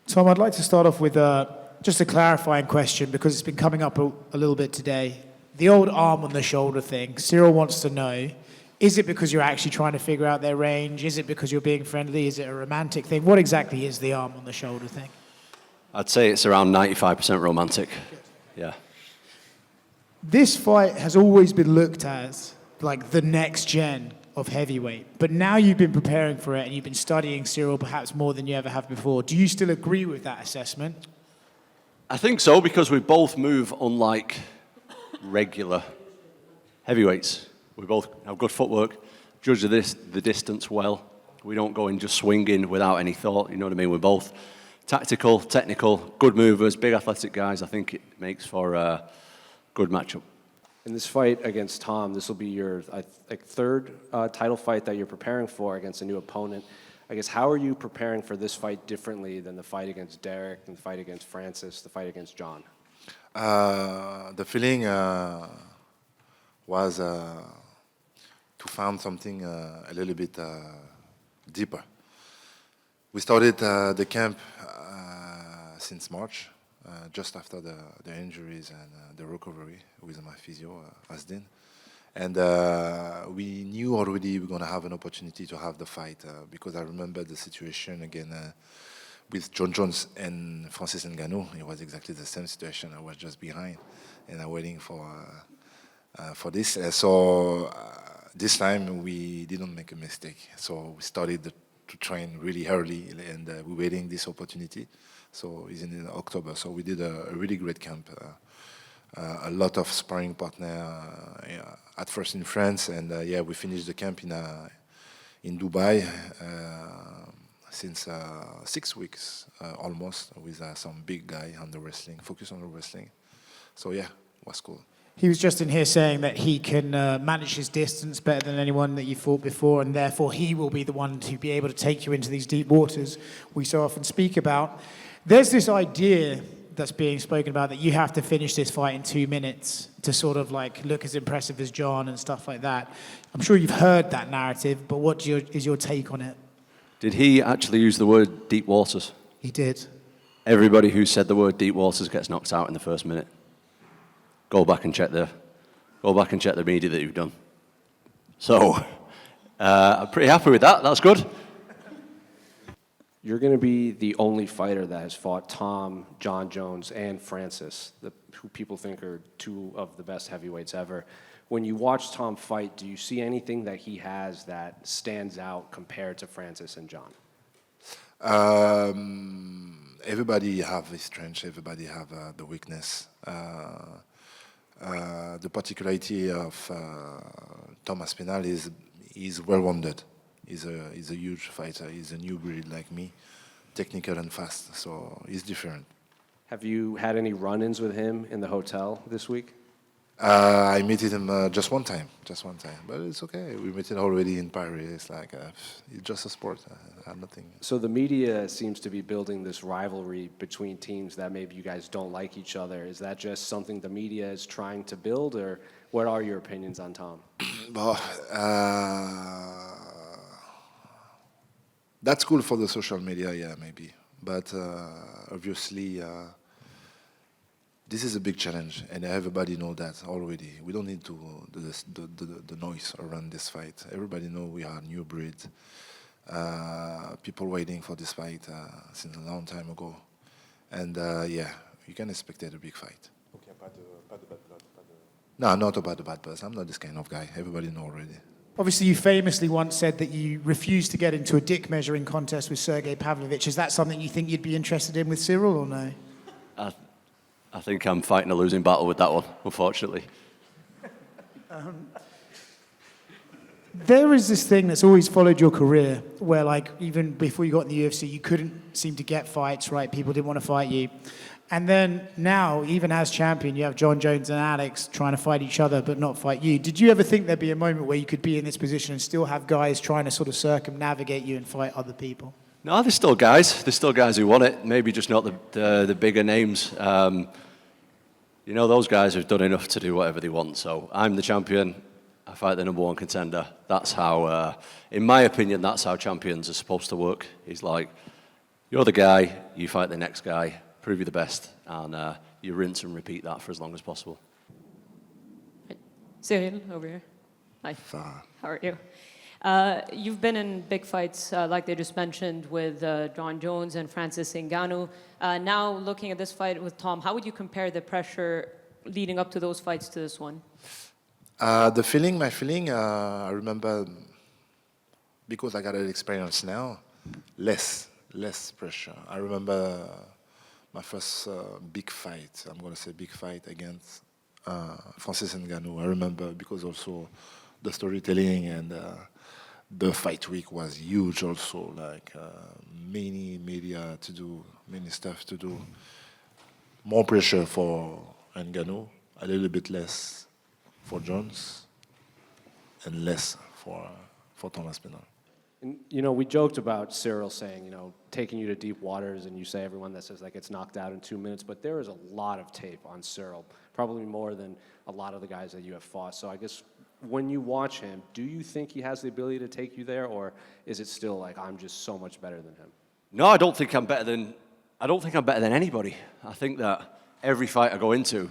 Tom, I'd like to start off with just a clarifying question because it's been coming up a little bit today. The old arm on the shoulder thing, Ciryl wants to know, is it because you're actually trying to figure out their range? Is it because you're being friendly? Is it a romantic thing? What exactly is the arm on the shoulder thing? I'd say it's around 95% romantic. Yeah. This fight has always been looked at like the next gen of heavyweight, but now you've been preparing for it and you've been studying Ciryl perhaps more than you ever have before. Do you still agree with that assessment? I think so, because we both move unlike regular heavyweights. We both have good footwork, judge the distance well. We don't go in just swinging without any thought, you know what I mean? We're both tactical, technical, good movers, big athletic guys. I think it makes for a good matchup. In this fight against Tom, this will be your third title fight that you're preparing for against a new opponent. I guess, how are you preparing for this fight differently than the fight against Derek, and the fight against Francis, the fight against John? The feeling was to find something a little bit deeper. We started the camp since March, just after the injuries and the recovery with my physio, Asdin. And we knew already we were going to have an opportunity to have the fight because I remember the situation again with John Jones and Francis Ngannou. It was exactly the same situation. I was just behind and I'm waiting for this. So this time we didn't make a mistake. So we started to train really early and we're waiting this opportunity. So it's in October. So we did a really great camp. A lot of sparring partner at first in France, and we finished the camp in Dubai since 6 weeks almost with some big guy on the wrestling, focus on the wrestling. So yeah, it was cool. He was just in here saying that he can manage his distance better than anyone that you fought before, and therefore he will be the one to be able to take you into these deep waters we so often speak about. There's this idea that's being spoken about that you have to finish this fight in 2 minutes to sort of like look as impressive as John and stuff like that. I'm sure you've heard that narrative, but what is your take on it? Did he actually use the word deep waters? He did. Everybody who said the word deep waters gets knocked out in the first minute. Go back and check the media that you've done. So I'm pretty happy with that. That's good. You're going to be the only fighter that has fought Tom, John Jones, and Francis, who people think are two of the best heavyweights ever. When you watch Tom fight, do you see anything that he has that stands out compared to Francis and John? Everybody have his strength. Everybody have the weakness. The particularity of Tom Aspinall is he's well-rounded. He's a huge fighter. He's a new breed like me, technical and fast. So he's different. Have you had any run-ins with him in the hotel this week? I met him just one time, but it's okay. We met him already in Paris. It's like it's just a sport, nothing. So the media seems to be building this rivalry between teams that maybe you guys don't like each other. Is that just something the media is trying to build, or what are your opinions on Tom? Well, that's cool for the social media, yeah, maybe. But obviously, this is a big challenge, and everybody knows that already. We don't need the noise around this fight. Everybody knows we are new breed. People waiting for this fight since a long time ago. And you can expect a big fight. Okay, No, not about the bad buzz. I'm not this kind of guy. Everybody knows already. Obviously, you famously once said that you refused to get into a dick measuring contest with Sergey Pavlovich. Is that something you think you'd be interested in with Ciryl or no? I think I'm fighting a losing battle with that one, unfortunately. There is this thing that's always followed your career where, like, even before you got in the UFC, you couldn't seem to get fights, right? People didn't want to fight you. And then now, even as champion, you have John Jones and Alex trying to fight each other but not fight you. Did you ever think there'd be a moment where you could be in this position and still have guys trying to sort of circumnavigate you and fight other people? No, there's still guys. There's still guys who want it. Maybe just not the bigger names. You know, those guys have done enough to do whatever they want. So I'm the champion. I fight the number one contender. That's how, in my opinion, that's how champions are supposed to work. It's like You're the guy, you fight the next guy, prove you're the best, and you rinse and repeat that for as long as possible. Cyril, over here. Hi. Ça- How are you? You've been in big fights, like they just mentioned, with John Jones and Francis Ngannou. Now, looking at this fight with Tom, how would you compare the pressure leading up to those fights to this one? my feeling, I remember, because I got an experience now, less pressure. I remember my first big fight, I'm going to say big fight against Francis Ngannou. I remember because also the storytelling and the fight week was huge also, like many media to do, many stuff to do. More pressure for Ngannou, a little bit less for Jones, and less for Tom Aspinall. And, you know, we joked about Ciryl saying, you know, taking you to deep waters, and you say everyone that says that gets knocked out in 2 minutes, but there is a lot of tape on Ciryl, probably more than a lot of the guys that you have fought. So I guess when you watch him, do you think he has the ability to take you there, or is it still like, I'm just so much better than him? No, I don't think I'm better than anybody. I think that every fight I go into,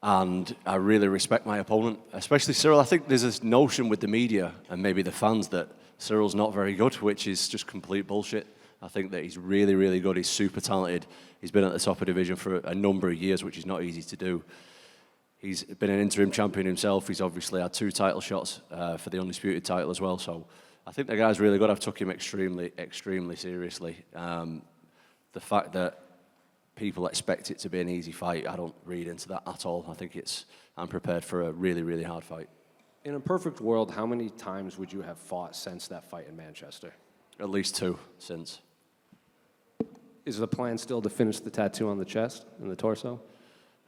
and I really respect my opponent, especially Ciryl. I think there's this notion with the media and maybe the fans that Cyril's not very good, which is just complete bullshit. I think that he's really, really good. He's super talented. He's been at the top of the division for a number of years, which is not easy to do. He's been an interim champion himself. He's obviously had 2 title shots for the undisputed title as well. So I think the guy's really good. I've took him extremely, extremely seriously. The fact that people expect it to be an easy fight, I don't read into that at all. I think I'm prepared for a really, really hard fight. In a perfect world, how many times would you have fought since that fight in Manchester? At least 2 since. Is the plan still to finish the tattoo on the chest and the torso?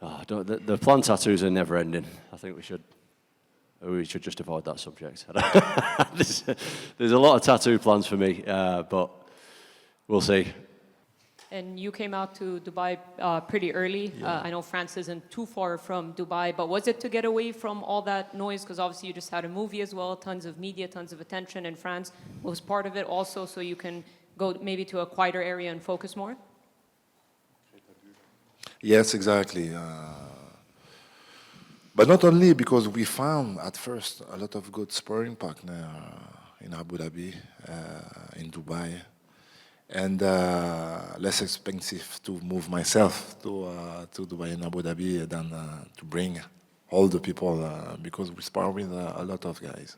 The plan tattoos are never ending. I think we should just avoid that subject. There's a lot of tattoo plans for me, but we'll see. And you came out to Dubai pretty early. Yeah. I know France isn't too far from Dubai, but was it to get away from all that noise? Because obviously you just had a movie as well, tons of media, tons of attention in France. Was part of it also so you can go maybe to a quieter area and focus more? Yes, exactly. But not only because we found at first a lot of good sparring partner in Abu Dhabi, in Dubai, and less expensive to move myself to Dubai and Abu Dhabi than to bring all the people because we spar with a lot of guys.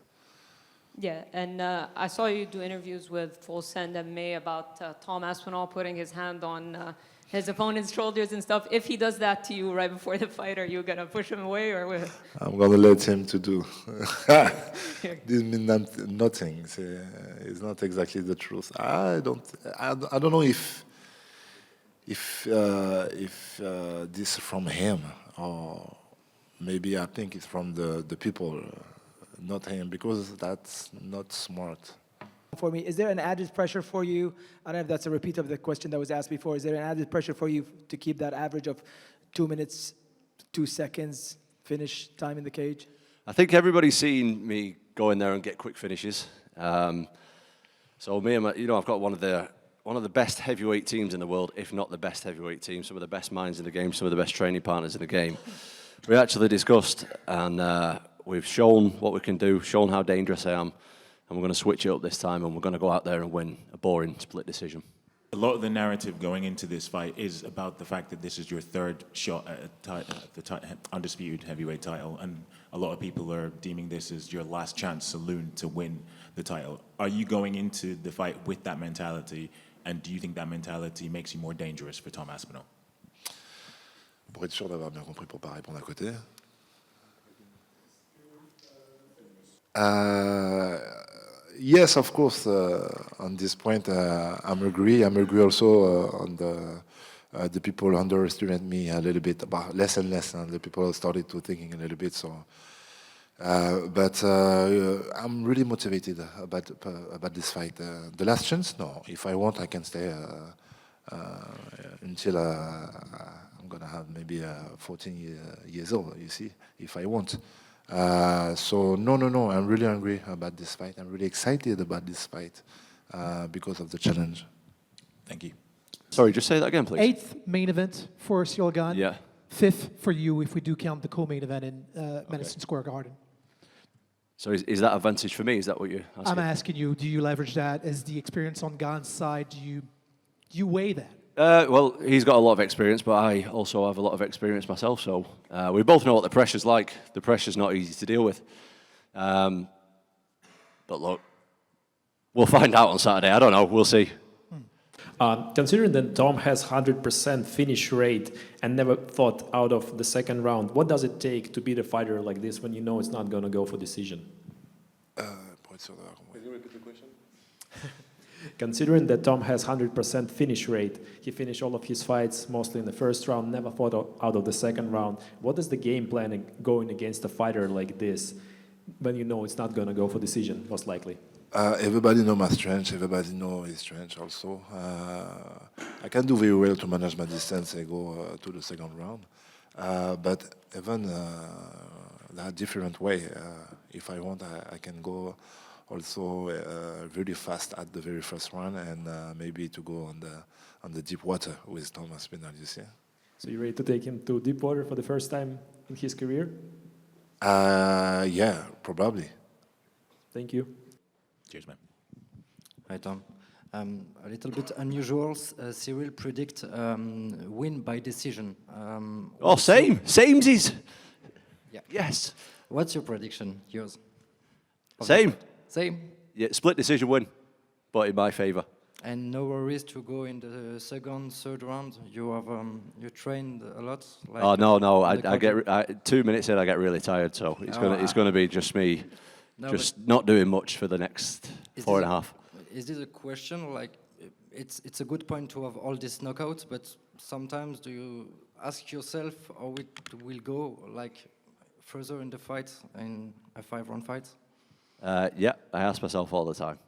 Yeah, and I saw you do interviews with Full Send MMA about Tom Aspinall putting his hand on his opponent's shoulders and stuff. If he does that to you right before the fight, are you going to push him away or what? I'm going to let him to do. This means nothing. It's not exactly the truth. I don't know if this is from him or maybe I think it's from the people, not him, because that's not smart. For me, is there an added pressure for you? I don't know if that's a repeat of the question that was asked before. Is there an added pressure for you to keep that average of 2 minutes, 2 seconds finish time in the cage? I think everybody's seen me go in there and get quick finishes. So me and I've got one of the best heavyweight teams in the world, if not the best heavyweight team. Some of the best minds in the game, some of the best training partners in the game. We actually discussed and we've shown what we can do, shown how dangerous I am. And we're going to switch it up this time, and we're going to go out there and win a boring split decision. A lot of the narrative going into this fight is about the fact that this is your 3rd shot at the undisputed heavyweight title, and a lot of people are deeming this as your last chance saloon to win the title. Are you going into the fight with that mentality, and do you think that mentality makes you more dangerous for Tom Aspinall? Pour être sûr d'avoir bien compris pour pas répondre à côté. Yes, of course. On this point, I'm agree. I'm agree also on the people underestimate me a little bit, but less and less, and the people started to thinking a little bit. So, but I'm really motivated about this fight. The last chance, no. If I want, I can stay until I'm gonna have maybe 14 years old. You see, if I want. So no, I'm really angry about this fight. I'm really excited about this fight because of the challenge. Thank you. Sorry, just say that again, please. 8th main event for Ciryl Gane. Yeah. 5th for you if we do count the co-main event in Madison Square Garden. So is that advantage for me? Is that what you're asking? I'm asking you, do you leverage that as the experience on Gane's side? Do you weigh that? Well, he's got a lot of experience, but I also have a lot of experience myself. So we both know what the pressure's like. The pressure's not easy to deal with. But look, we'll find out on Saturday. I don't know. We'll see. Considering that Tom has 100% finish rate and never thought out of the second round, what does it take to beat a fighter like this when you know it's not going to go for decision? Can you repeat the question? Considering that Tom has 100% finish rate, he finished all of his fights mostly in the first round, never fought out of the second round. What is the game plan going against a fighter like this when you know it's not going to go for decision, most likely? Everybody know my strength. Everybody know his strength also. I can do very well to manage my distance and go to the second round. But even that different way. If I want, I can go also really fast at the very first round and maybe to go on the deep water with Tom Aspinall, you see. So you're ready to take him to deep water for the first time in his career? Yeah, probably. Thank you. Cheers, man. Hi, Tom. A little bit unusual. Cyril predict win by decision. Samesies. Yeah. Yes. What's your prediction? Yours? Same. Same. Yeah, split decision win, but in my favour. And no worries to go in the second, third round. You have you trained a lot. Like Oh no! on the court? I get 2 minutes in, I get really tired. So it's gonna be just me, No, just not doing much for the next Is 4.5. Is this a question? Like, it's a good point to have all these knockouts, but sometimes do you ask yourself, how it will go like further in the fight, in a 5-round fight? Yeah, I ask myself all the time,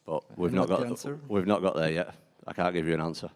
but we've And not what's got the answer? we've not got there yet. I can't give you an answer.